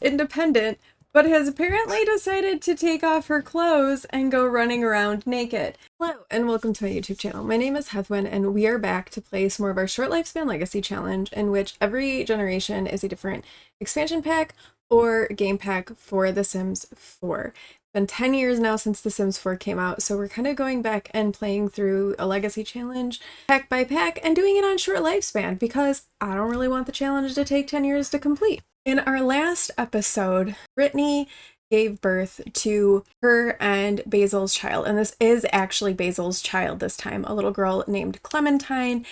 independent, but has apparently decided to take off her clothes and go running around naked. Hello, and welcome to my YouTube channel. My name is Heathwyn, and we are back to play some more of our Short Lifespan Legacy Challenge, in which every generation is a different expansion pack or game pack for The Sims 4. It's been 10 years now since The Sims 4 came out, so we're kind of going back and playing through a Legacy Challenge pack by pack and doing it on Short Lifespan because I don't really want the challenge to take 10 years to complete. In our last episode, Brittany gave birth to her and Basil's child, and this is actually Basil's child this time, a little girl named Clementine,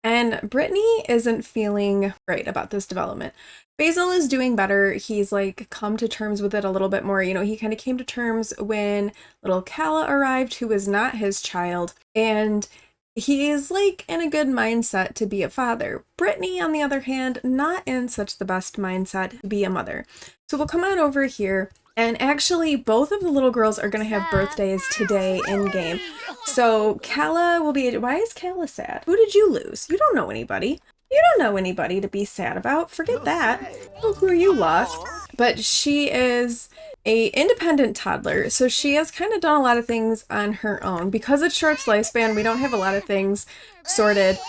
and Brittany isn't feeling right about this development. Basil is doing better. He's like come to terms with it a little bit more. You know, he kind of came to terms when little Calla arrived, who was not his child, and he is like in a good mindset to be a father. Brittany, on the other hand, not in such the best mindset to be a mother. So we'll come on over here, and actually both of the little girls are going to have birthdays today in game. So Calla will be, why is Calla sad? Who did you lose? You don't know anybody. You don't know anybody to be sad about. Forget that. Oh, who are you lost? But she is a independent toddler, so she has kind of done a lot of things on her own. Because it's short lifespan, we don't have a lot of things sorted.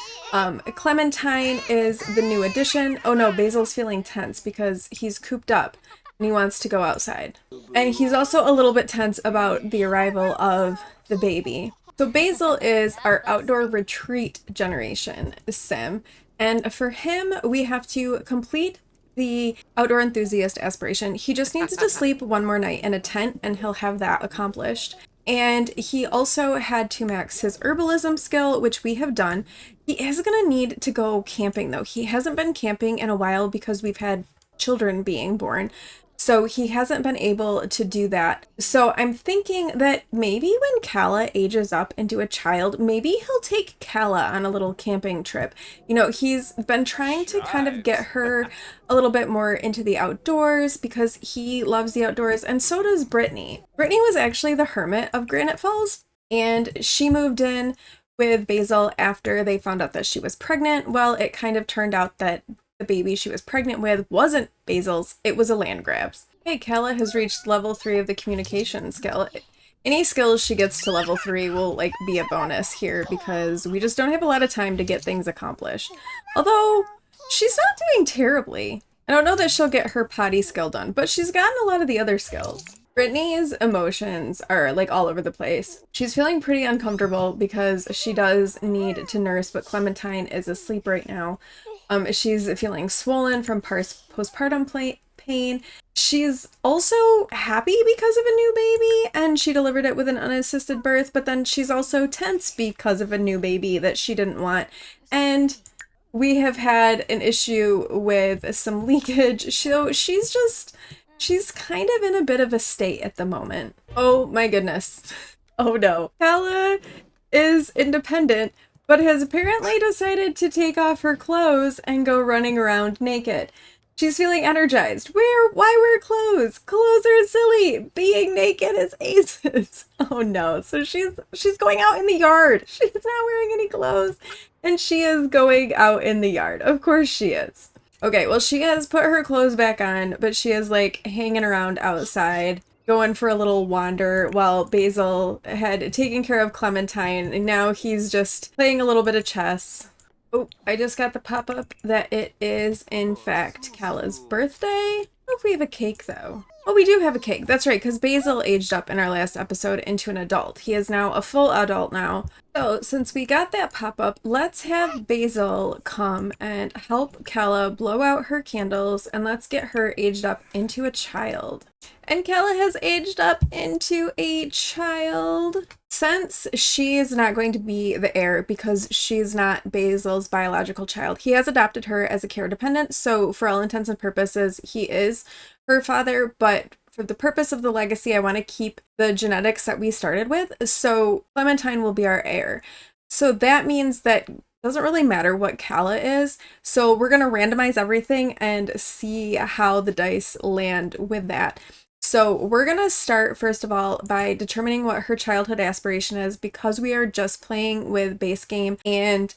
Clementine is the new addition. Oh no, Basil's feeling tense because he's cooped up and he wants to go outside. And he's also a little bit tense about the arrival of the baby. So Basil is our outdoor retreat generation sim. And for him, we have to complete the outdoor enthusiast aspiration. He just needs to sleep one more night in a tent and he'll have that accomplished. And he also had to max his herbalism skill, which we have done. He is going to need to go camping though. He hasn't been camping in a while because we've had children being born. So he hasn't been able to do that. So I'm thinking that maybe when Calla ages up into a child, maybe he'll take Calla on a little camping trip. You know, he's been trying to kind of get her a little bit more into the outdoors because he loves the outdoors, and so does Brittany. Brittany was actually the hermit of Granite Falls, and she moved in with Basil after they found out that she was pregnant. Well, it kind of turned out that the baby she was pregnant with wasn't Basil's, it was a land grabs. Hey, Calla has reached level 3 of the communication skill. Any skills she gets to level 3 will like be a bonus here because we just don't have a lot of time to get things accomplished. Although, she's not doing terribly. I don't know that she'll get her potty skill done, but she's gotten a lot of the other skills. Brittany's emotions are like all over the place. She's feeling pretty uncomfortable because she does need to nurse, but Clementine is asleep right now. She's feeling swollen from postpartum pain. She's also happy because of a new baby, and she delivered it with an unassisted birth, but then she's also tense because of a new baby that she didn't want. And we have had an issue with some leakage, so she's kind of in a bit of a state at the moment. Oh my goodness. Oh no. Calla is independent, but has apparently decided to take off her clothes and go running around naked. She's feeling energized. Why wear clothes? Clothes are silly. Being naked is aces. Oh no. So she's going out in the yard. She's not wearing any clothes. And she is going out in the yard. Of course she is. Okay, well she has put her clothes back on, but she is like hanging around outside, going for a little wander while Basil had taken care of Clementine, and now he's just playing a little bit of chess. Oh, I just got the pop-up that it is, in fact, Calla's birthday. I don't know if we have a cake, though. Oh, we do have a cake. That's right, because Basil aged up in our last episode into an adult. He is now a full adult now. So, since we got that pop-up, let's have Basil come and help Calla blow out her candles, and let's get her aged up into a child. And Calla has aged up into a child. Since she is not going to be the heir because she's not Basil's biological child, he has adopted her as a care dependent, so for all intents and purposes, he is her father, but for the purpose of the legacy, I want to keep the genetics that we started with, so Clementine will be our heir. So that means that it doesn't really matter what Calla is, so we're going to randomize everything and see how the dice land with that. So we're going to start, first of all, by determining what her childhood aspiration is, because we are just playing with base game and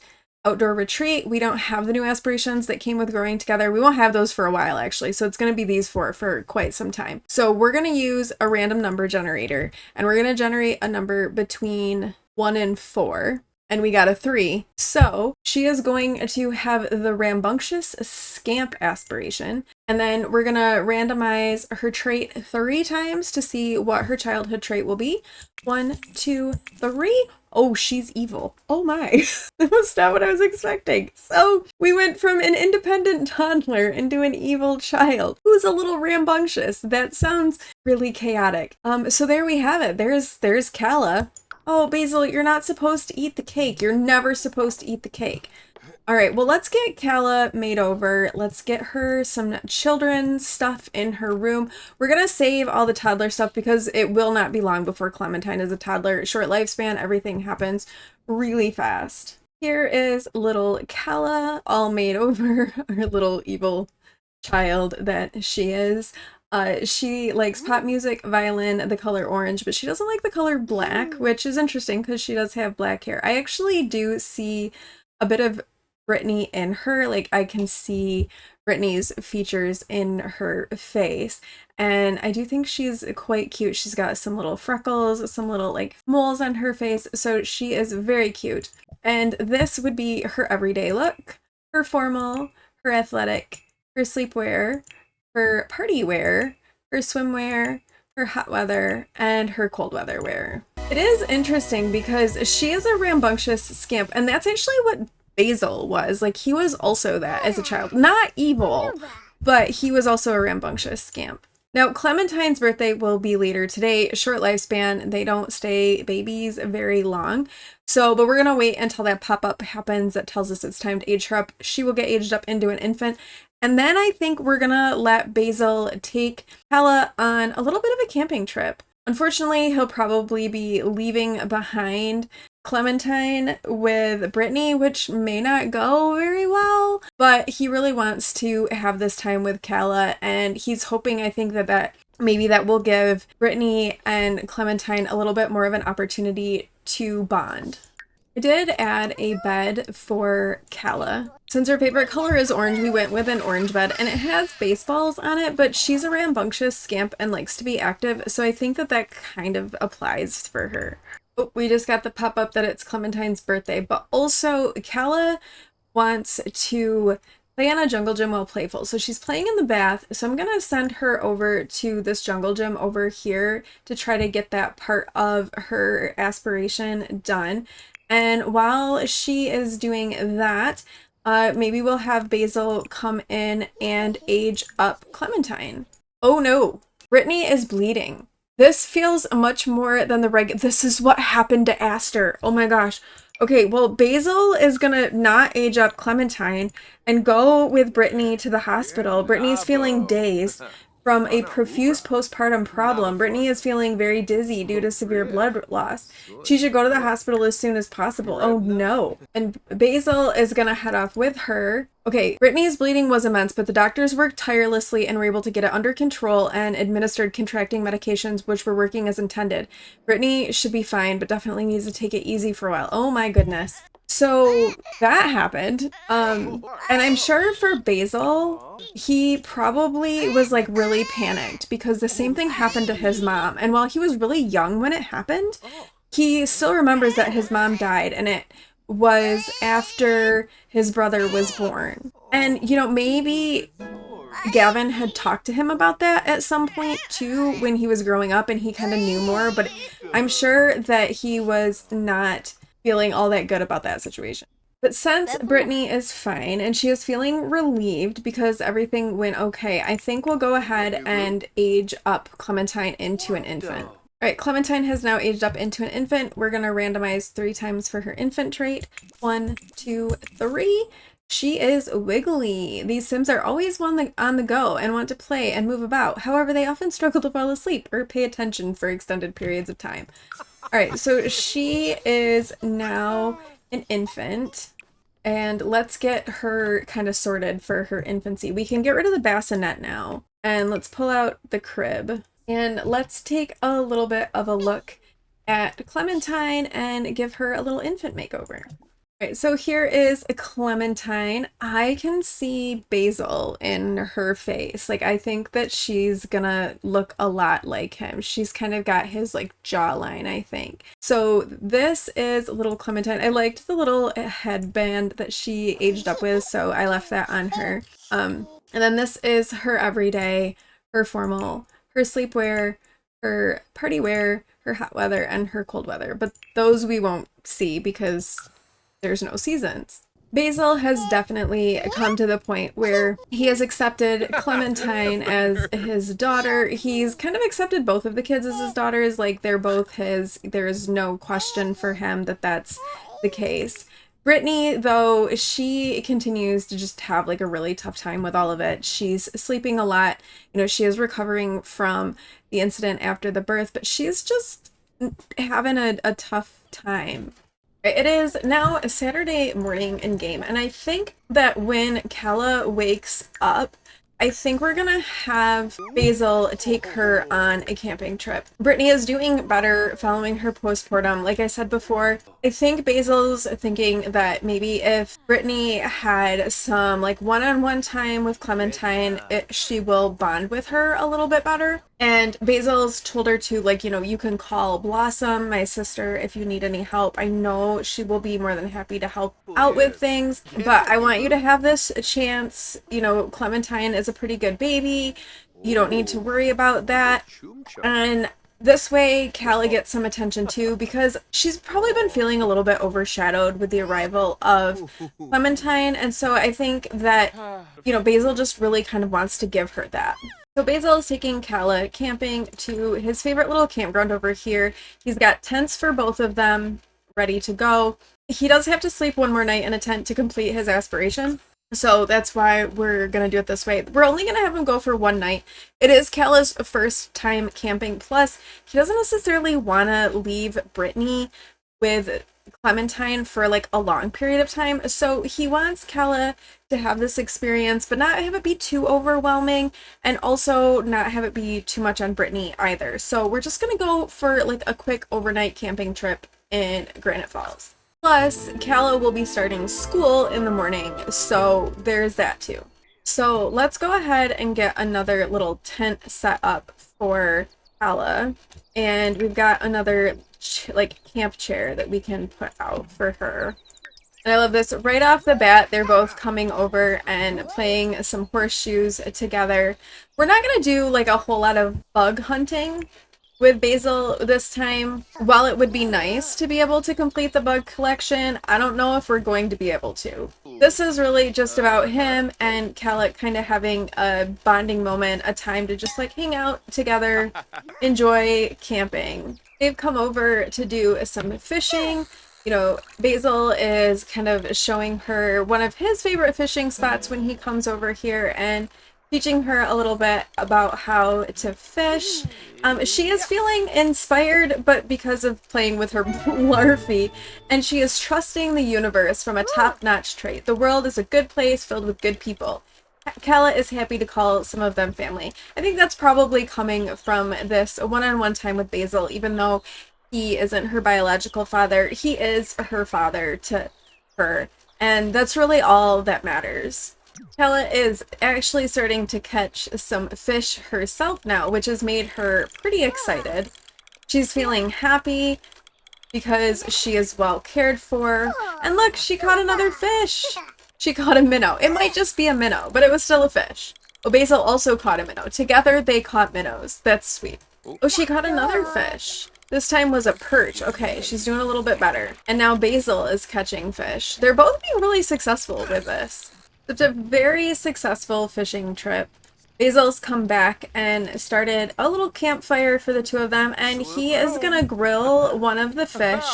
outdoor retreat. We don't have the new aspirations that came with growing together. We won't have those for a while, actually. So it's going to be these four for quite some time. So we're going to use a random number generator, and we're going to generate a number between 1 and 4. And we got a 3. So she is going to have the rambunctious scamp aspiration. And then we're going to randomize her trait 3 times to see what her childhood trait will be. 1, 2, 3. Oh, she's evil. Oh my. That was not what I was expecting. So we went from an independent toddler into an evil child who's a little rambunctious. That sounds really chaotic. So there we have it. There's Calla. Oh, Basil, you're not supposed to eat the cake. You're never supposed to eat the cake. All right, well, let's get Calla made over. Let's get her some children's stuff in her room. We're going to save all the toddler stuff because it will not be long before Clementine is a toddler. Short lifespan, everything happens really fast. Here is little Calla, all made over, our little evil child that she is. She likes pop music, violin, the color orange, but she doesn't like the color black, which is interesting because she does have black hair. I actually do see a bit of Brittany in her. Like, I can see Brittany's features in her face, and I do think she's quite cute. She's got some little freckles, some little like moles on her face, so she is very cute. And this would be her everyday look, her formal, her athletic, her sleepwear, her party wear, her swimwear, her hot weather, and her cold weather wear. It is interesting because she is a rambunctious scamp, and that's actually what Basil was. Like, he was also that as a child. Not evil, but he was also a rambunctious scamp. Now, Clementine's birthday will be later today. Short lifespan. They don't stay babies very long. So, but we're going to wait until that pop-up happens that tells us it's time to age her up. She will get aged up into an infant. And then I think we're going to let Basil take Calla on a little bit of a camping trip. Unfortunately, he'll probably be leaving behind Clementine with Brittany, which may not go very well, but he really wants to have this time with Calla, and he's hoping, I think, that maybe that will give Brittany and Clementine a little bit more of an opportunity to bond. I did add a bed for Calla. Since her favorite color is orange, we went with an orange bed, and it has baseballs on it, but she's a rambunctious scamp and likes to be active, so I think that kind of applies for her. Oh, we just got the pop-up that it's Clementine's birthday, but also Calla wants to play on a jungle gym while playful. So she's playing in the bath, so I'm going to send her over to this jungle gym over here to try to get that part of her aspiration done. And while she is doing that, maybe we'll have Basil come in and age up Clementine. Oh no, Brittany is bleeding. This feels much more than the this is what happened to Aster. Oh my gosh. Okay, well, Basil is gonna not age up Clementine and go with Brittany to the hospital. Brittany's feeling dazed from a profuse postpartum problem. Brittany is feeling very dizzy due to severe blood loss. She should go to the hospital as soon as possible. Oh no. And Basil is gonna head off with her. Okay, Brittany's bleeding was immense, but the doctors worked tirelessly and were able to get it under control and administered contracting medications which were working as intended. Brittany should be fine, but definitely needs to take it easy for a while. Oh my goodness. So that happened. And I'm sure for Basil, he probably was like really panicked because the same thing happened to his mom. And while he was really young when it happened, he still remembers that his mom died, and it was after his brother was born. And, you know, maybe Gavin had talked to him about that at some point too when he was growing up and he kind of knew more, but I'm sure that he was not feeling all that good about that situation. But since Brittany is fine and she is feeling relieved because everything went okay, I think we'll go ahead and age up Clementine into an infant. All right, Clementine has now aged up into an infant. We're going to randomize 3 times for her infant trait. 1, 2, 3. She is wiggly. These Sims are always on the go and want to play and move about. However, they often struggle to fall asleep or pay attention for extended periods of time. All right, so she is now an infant, and let's get her kind of sorted for her infancy. We can get rid of the bassinet now, and let's pull out the crib. And let's take a little bit of a look at Clementine and give her a little infant makeover. Right, so here is a Clementine. I can see Basil in her face. Like, I think that she's gonna look a lot like him. She's kind of got his like jawline, I think. So this is little Clementine. I liked the little headband that she aged up with, so I left that on her. And then this is her everyday, her formal, her sleepwear, her party wear, her hot weather, and her cold weather. But those we won't see because there's no seasons. Basil has definitely come to the point where he has accepted Clementine as his daughter. He's kind of accepted both of the kids as his daughters. Like, they're both his. There's no question for him that that's the case. Brittany, though, she continues to just have like a really tough time with all of it. She's sleeping a lot. You know, she is recovering from the incident after the birth, but she's just having a tough time. It is now a Saturday morning in game, and I think that when Calla wakes up, I think we're gonna have Basil take her on a camping trip. Brittany is doing better following her postpartum. Like I said before, I think Basil's thinking that maybe if Brittany had some like one-on-one time with Clementine, she will bond with her a little bit better. And Basil's told her to, like, you know, you can call Blossom, my sister, if you need any help. I know she will be more than happy to help out with things, but I want you to have this chance. You know, Clementine is a pretty good baby. You don't need to worry about that. And this way, Calla gets some attention too, because she's probably been feeling a little bit overshadowed with the arrival of Clementine. And so I think that, you know, Basil just really kind of wants to give her that. So Basil is taking Calla camping to his favorite little campground over here. He's got tents for both of them ready to go. He does have to sleep one more night in a tent to complete his aspiration. So that's why we're going to do it this way. We're only going to have him go for one night. It is Calla's first time camping. Plus, he doesn't necessarily want to leave Brittany with Clementine for like a long period of time. So he wants Calla to have this experience, but not have it be too overwhelming, and also not have it be too much on Brittany either. So we're just going to go for like a quick overnight camping trip in Granite Falls. Plus, Calla will be starting school in the morning, so there's that too. So let's go ahead and get another little tent set up for Calla. And we've got another like camp chair that we can put out for her. And I love this. Right off the bat, they're both coming over and playing some horseshoes together. We're not going to do like a whole lot of bug hunting with Basil this time. While it would be nice to be able to complete the bug collection, I don't know if we're going to be able to. This is really just about him and Calla kind of having a bonding moment, a time to just like hang out together, enjoy camping. They've come over to do some fishing. You know, Basil is kind of showing her one of his favorite fishing spots when he comes over here and teaching her a little bit about how to fish. She is feeling inspired, but because of playing with her larvae, and she is trusting the universe from a top-notch trait. The world is a good place filled with good people. Calla is happy to call some of them family. I think that's probably coming from this one-on-one time with Basil. Even though he isn't her biological father, he is her father to her, and that's really all that matters. Calla is actually starting to catch some fish herself now, which has made her pretty excited. She's feeling happy because she is well cared for. And look, she caught another fish! She caught a minnow. It might just be a minnow, but it was still a fish. Oh, Basil also caught a minnow. Together, they caught minnows. That's sweet. Oh, she caught another fish. This time was a perch. Okay, she's doing a little bit better. And now Basil is catching fish. They're both being really successful with this. It's a very successful fishing trip. Basil's come back and started a little campfire for the two of them, and he is gonna grill one of the fish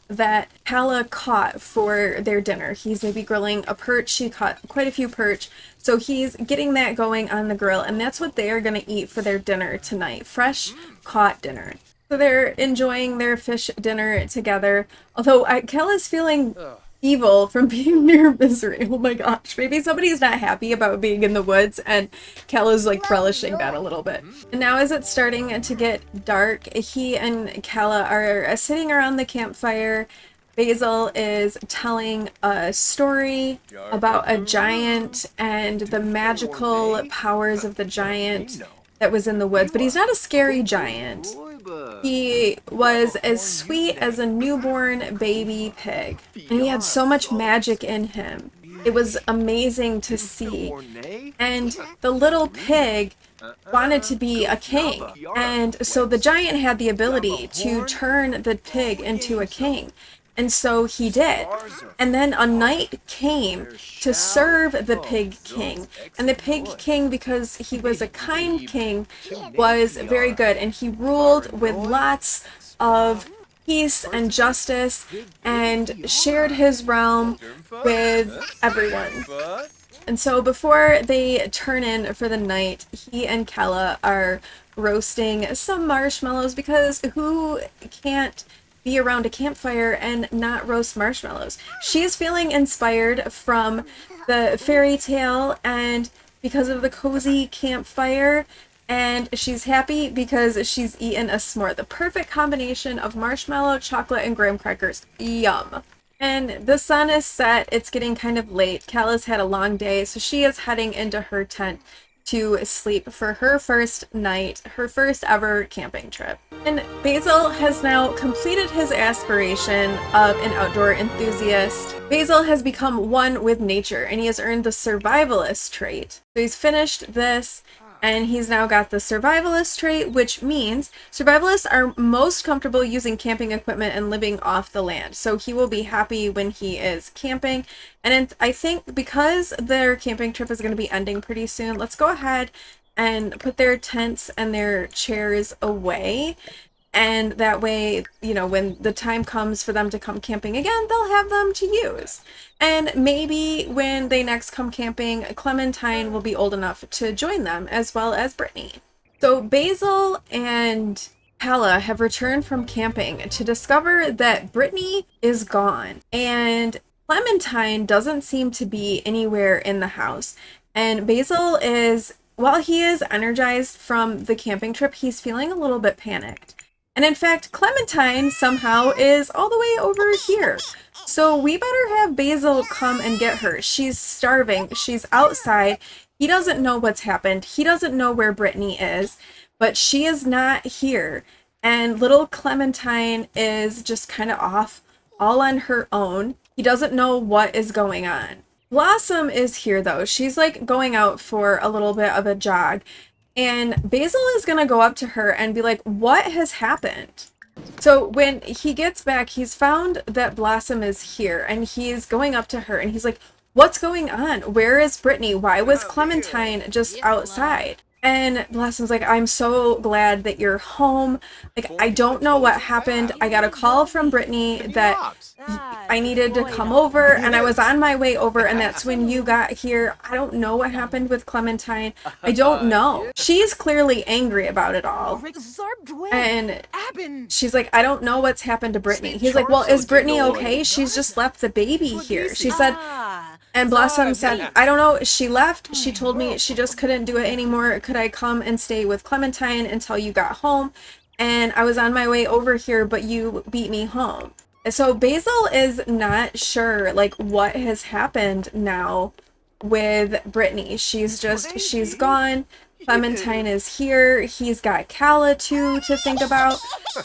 that Calla caught for their dinner. He's maybe grilling a perch. She caught quite a few perch, so he's getting that going on the grill, and that's what they are gonna eat for their dinner tonight. Fresh caught dinner. So they're enjoying their fish dinner together, although Calla's feeling evil from being near Misery. Oh my gosh, maybe somebody's not happy about being in the woods, and Calla's like relishing that a little bit. And now as it's starting to get dark, he and Calla are sitting around the campfire, Basil is telling a story about a giant and the magical powers of the giant that was in the woods. But he's not a scary giant. He was as sweet as a newborn baby pig. And he had so much magic in him. It was amazing to see. And the little pig wanted to be a king. And so the giant had the ability to turn the pig into a king. And so he did. And then a knight came to serve the pig king. And the pig king, because he was a kind king, was very good. And he ruled with lots of peace and justice and shared his realm with everyone. And so before they turn in for the night, he and Calla are roasting some marshmallows, because who can't be around a campfire and not roast marshmallows? She's feeling inspired from the fairy tale and because of the cozy campfire, and she's happy because she's eaten a s'more. The perfect combination of marshmallow, chocolate, and graham crackers. Yum. And the sun is set. It's getting kind of late. Calla's had a long day, so she is heading into her tent to sleep for her first night, her first ever camping trip. And Basil has now completed his aspiration of an outdoor enthusiast. Basil has become one with nature, and he has earned the survivalist trait. So he's finished this, and he's now got the survivalist trait, which means survivalists are most comfortable using camping equipment and living off the land. So he will be happy when he is camping. And I think because their camping trip is going to be ending pretty soon, let's go ahead and put their tents and their chairs away. And that way, you know, when the time comes for them to come camping again, they'll have them to use. And maybe when they next come camping, Clementine will be old enough to join them, as well as Brittany. So Basil and Calla have returned from camping to discover that Brittany is gone. And Clementine doesn't seem to be anywhere in the house. And Basil is, while he is energized from the camping trip, he's feeling a little bit panicked. And in fact, Clementine somehow is all the way over here. So we better have Basil come and get her. She's starving. She's outside. He doesn't know what's happened. He doesn't know where Brittany is, but she is not here. And little Clementine is just kind of off all on her own. He doesn't know what is going on. Blossom is here though. She's like going out for a little bit of a jog. And Basil is going to go up to her and be like, what has happened? So when he gets back, he's found that Blossom is here, and he's going up to her and he's like, what's going on? Where is Brittany? Why was Clementine just outside? And Blossom's like, I'm so glad that you're home. Like, I don't know what happened. I got a call from Brittany that I needed to come over, and I was on my way over, and that's when you got here. I don't know what happened with Clementine. I don't know. She's clearly angry about it all. And she's like, I don't know what's happened to Brittany. He's like, well, is Brittany okay? She's just left the baby here. She said, and Blossom said, I don't know, she left. She told me she just couldn't do it anymore. Could I come and stay with Clementine until you got home? And I was on my way over here, but you beat me home. So Basil is not sure, like, what has happened now with Brittany. She's gone. Clementine is here. He's got Calla too to think about.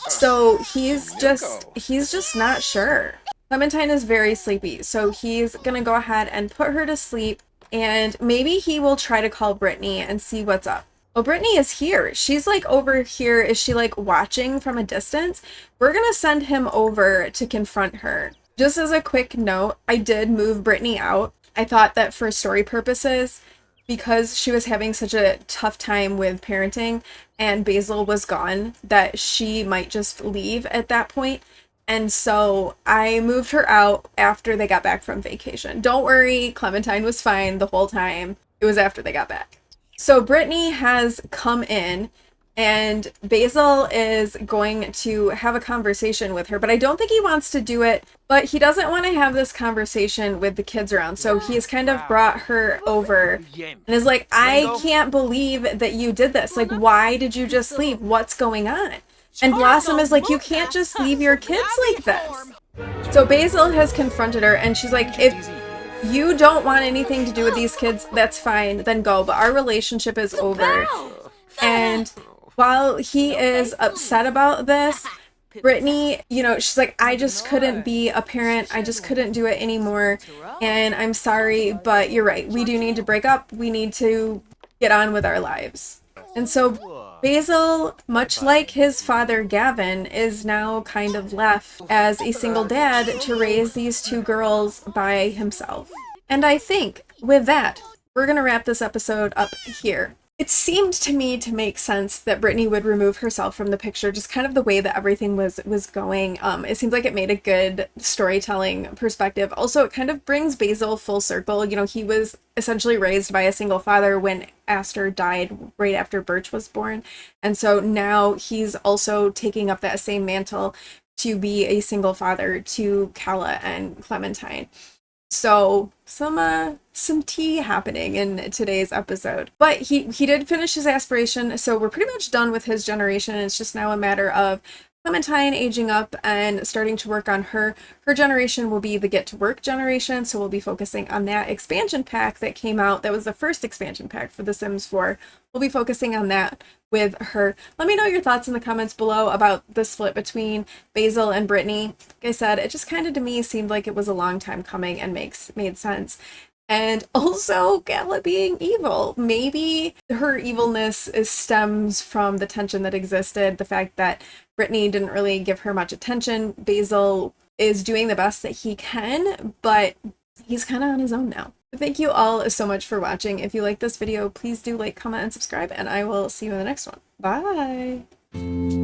So he's just not sure. Clementine is very sleepy, so he's gonna go ahead and put her to sleep, and maybe he will try to call Brittany and see what's up. Oh, Brittany is here. She's like over here. Is she like watching from a distance? We're gonna send him over to confront her. Just as a quick note, I did move Brittany out. I thought that for story purposes, because she was having such a tough time with parenting and Basil was gone, that she might just leave at that point. And so I moved her out after they got back from vacation. Don't worry, Clementine was fine the whole time. It was after they got back. So Brittany has come in, and Basil is going to have a conversation with her, but I don't think he wants to do it, but he doesn't want to have this conversation with the kids around. So he's kind of brought her over and is like, I can't believe that you did this. Like, why did you just leave? What's going on? And Blossom is like, you can't just leave your kids like this. So Basil has confronted her and she's like, if you don't want anything to do with these kids, that's fine, then go. But our relationship is over. And while he is upset about this, Brittany, you know, she's like, I just couldn't be a parent. I just couldn't do it anymore. And I'm sorry, but you're right. We do need to break up. We need to get on with our lives. And so Basil, much like his father Gavin, is now kind of left as a single dad to raise these two girls by himself. And I think with that, we're going to wrap this episode up here. It seemed to me to make sense that Brittany would remove herself from the picture, just kind of the way that everything was going. It seems like it made a good storytelling perspective. Also, it kind of brings Basil full circle. You know, he was essentially raised by a single father when Aster died right after Birch was born. And so now he's also taking up that same mantle to be a single father to Calla and Clementine. So some tea happening in today's episode. But he did finish his aspiration, so we're pretty much done with his generation. It's just now a matter of Clementine aging up and starting to work on her. Her generation will be the get to work generation, so we'll be focusing on that expansion pack that came out. That was the first expansion pack for The Sims 4. We'll be focusing on that with her. Let me know your thoughts in the comments below about the split between Basil and Brittany. Like I said, it just kind of to me seemed like it was a long time coming and made sense. And also Calla being evil. Maybe her evilness stems from the tension that existed, the fact that Brittany didn't really give her much attention. Basil is doing the best that he can, but he's kind of on his own now. Thank you all so much for watching. If you like this video, please do like, comment, and subscribe, and I will see you in the next one. Bye!